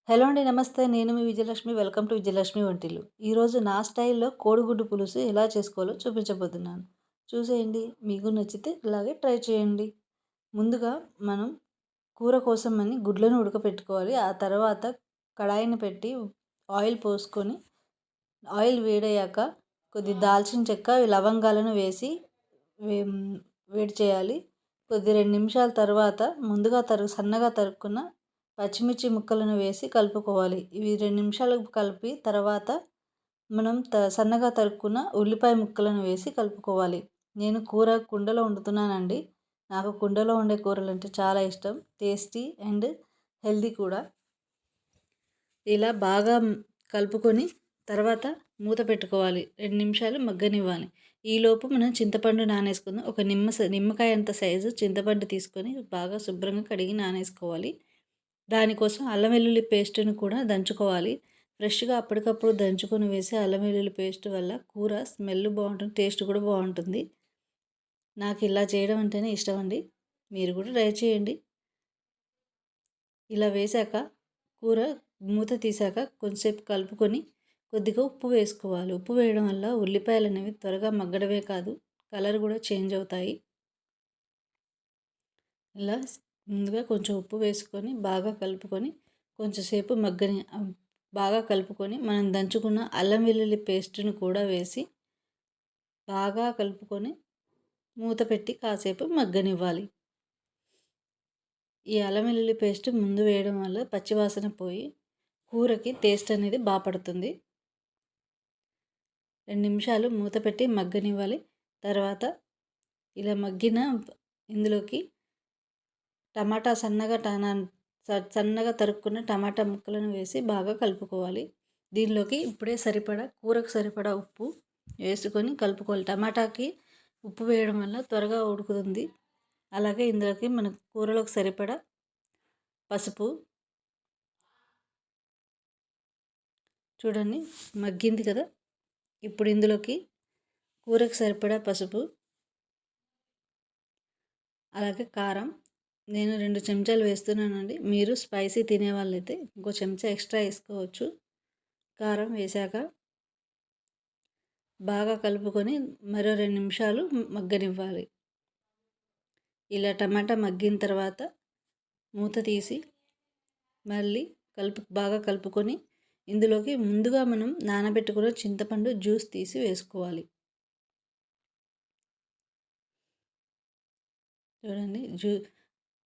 Hello అండి. నమస్తే. నేను మీ విజయలక్ష్మి. Welcome to Vijayalakshmi Vantillu. ఈరోజు నా స్టైల్‌లో కోడిగుడ్డు పులుసు ఎలా చేసుకోవాలో చూపించబోతున్నాను. చూసేయండి. మీకు నచ్చితే ఇలాగే ట్రై చేయండి. ముందుగా మనం కూర కోసం అని గుడ్లను ఉడకపెట్టుకోవాలి. ఆ తర్వాత కడాయిని పెట్టి ఆయిల్ పోసుకొని ఆయిల్ వేడయ్యాక కొద్ది దాల్చిన చెక్క, లవంగాలను వేసి వేడి చేయాలి. 2 నిమిషాల తర్వాత ముందుగా సన్నగా తరుక్కున్న పచ్చిమిర్చి ముక్కలను వేసి కలుపుకోవాలి. ఇవి 2 నిమిషాలు కలిపి తర్వాత మనం సన్నగా తరుక్కున్న ఉల్లిపాయ ముక్కలను వేసి కలుపుకోవాలి. నేను కూర కుండలో వండుతున్నానండి. నాకు కుండలో వండే కూరలంటే చాలా ఇష్టం. టేస్టీ అండ్ హెల్తీ కూడా. ఇలా బాగా కలుపుకొని తర్వాత మూత పెట్టుకోవాలి. 2 నిమిషాలు మగ్గనివ్వాలి. ఈలోపు మనం చింతపండు నానేసుకుందాం. ఒక నిమ్మకాయ అంత సైజు చింతపండు తీసుకొని బాగా శుభ్రంగా కడిగి నానేసుకోవాలి. దానికోసం అల్లం వెల్లుల్లి పేస్టును కూడా దంచుకోవాలి. ఫ్రెష్‌గా అప్పటికప్పుడు దంచుకొని వేసే అల్లం వెల్లుల్లి పేస్ట్ వల్ల కూర స్మెల్ బాగుంటుంది, టేస్ట్ కూడా బాగుంటుంది. నాకు ఇలా చేయడం అంటేనే ఇష్టం అండి. మీరు కూడా ట్రై చేయండి. ఇలా వేశాక కూర మూత తీసాక కొంచెంసేపు కలుపుకొని కొద్దిగా ఉప్పు వేసుకోవాలి. ఉప్పు వేయడం వల్ల ఉల్లిపాయలు అనేవి త్వరగా మగ్గడమే కాదు, కలర్ కూడా చేంజ్ అవుతాయి. ఇలా ముందుగా కొంచెం ఉప్పు వేసుకొని బాగా కలుపుకొని కొంచెంసేపు బాగా కలుపుకొని మనం దంచుకున్న అల్లం వెల్లుల్లి పేస్ట్ను కూడా వేసి బాగా కలుపుకొని మూత పెట్టి కాసేపు మగ్గనివ్వాలి. ఈ అల్లం వెల్లుల్లి పేస్ట్ ముందు వేయడం వల్ల పచ్చివాసన పోయి కూరకి టేస్ట్ అనేది బాగా పడుతుంది. 2 నిమిషాలు మూత పెట్టి మగ్గనివ్వాలి. తర్వాత ఇలా మగ్గిన ఇందులోకి సన్నగా తరుక్కున్న టమాటా ముక్కలను వేసి బాగా కలుపుకోవాలి. దీనిలోకి ఇప్పుడే కూరకు సరిపడా ఉప్పు వేసుకొని కలుపుకోవాలి. టమాటాకి ఉప్పు వేయడం వల్ల త్వరగా ఉడుకుతుంది. అలాగే ఇందులోకి మన కూరలోకి సరిపడా పసుపు, చూడండి మగ్గింది కదా. ఇప్పుడు ఇందులోకి కూరకు సరిపడా పసుపు, అలాగే కారం నేను 2 చెంచాలు వేస్తున్నానండి. మీరు స్పైసీ తినే వాళ్ళైతే ఇంకో చెంచా ఎక్స్ట్రా వేసుకోవచ్చు. కారం వేశాక బాగా కలుపుకొని మరో 2 నిమిషాలు మగ్గనివ్వాలి. ఇలా టమాటా మగ్గిన తర్వాత మూత తీసి మళ్ళీ బాగా కలుపుకొని ఇందులోకి ముందుగా మనం నానబెట్టుకున్న చింతపండు జ్యూస్ తీసి వేసుకోవాలి. చూడండి,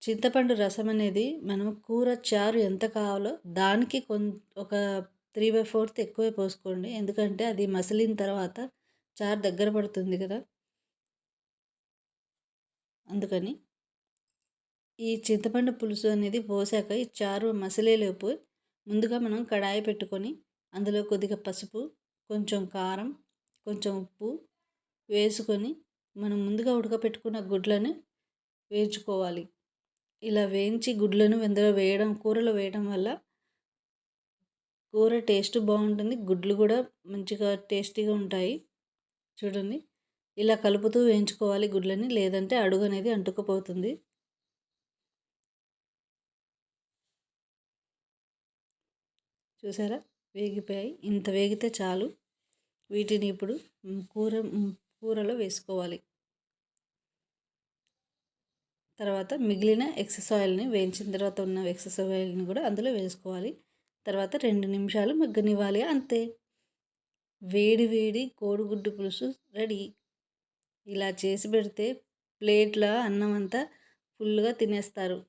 చింతపండు రసం అనేది మనం కూర చారు ఎంత కావాలో దానికి ఒక 3/4 ఎక్కువే పోసుకోండి. ఎందుకంటే అది మసిలిన తర్వాత చారు దగ్గర పడుతుంది కదా, అందుకని. ఈ చింతపండు పులుసు అనేది పోసాక ఈ చారు మసిలేలోపు ముందుగా మనం కడాయి పెట్టుకొని అందులో కొద్దిగా పసుపు, కొంచెం కారం, కొంచెం ఉప్పు వేసుకొని మనం ముందుగా ఉడకపెట్టుకున్న గుడ్లను వేయించుకోవాలి. ఇలా వేయించి గుడ్లను కూరలో వేయడం వల్ల కూర టేస్ట్ బాగుంటుంది. గుడ్లు కూడా మంచిగా టేస్టీగా ఉంటాయి. చూడండి, ఇలా కలుపుతూ వేయించుకోవాలి గుడ్లని, లేదంటే అడుగు అనేది అంటుకుపోతుంది. చూసారా, వేగిపోయాయి. ఇంత వేగితే చాలు. వీటిని ఇప్పుడు కూరలో వేసుకోవాలి. తర్వాత మిగిలిన ఎక్సెస్ ఆయిల్ని వేయించిన తర్వాత ఉన్న ఎక్సెస్ ఆయిల్ని కూడా అందులో వేసుకోవాలి. తర్వాత 2 నిమిషాలు మగ్గనివ్వాలి. అంతే, వేడి వేడి కోడిగుడ్డు పులుసు రెడీ. ఇలా చేసి పెడితే ప్లేట్లో అన్నం అంతా ఫుల్గా తినేస్తారు.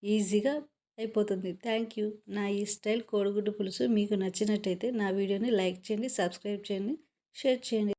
ఈజీగా అయిపోతుంది. Thank you. నా ఈ స్టైల్ కోడిగుడ్డు పులుసు మీకు నచ్చినట్టయితే నా వీడియోని లైక్ చేయండి, సబ్స్క్రైబ్ చేయండి, షేర్ చేయండి.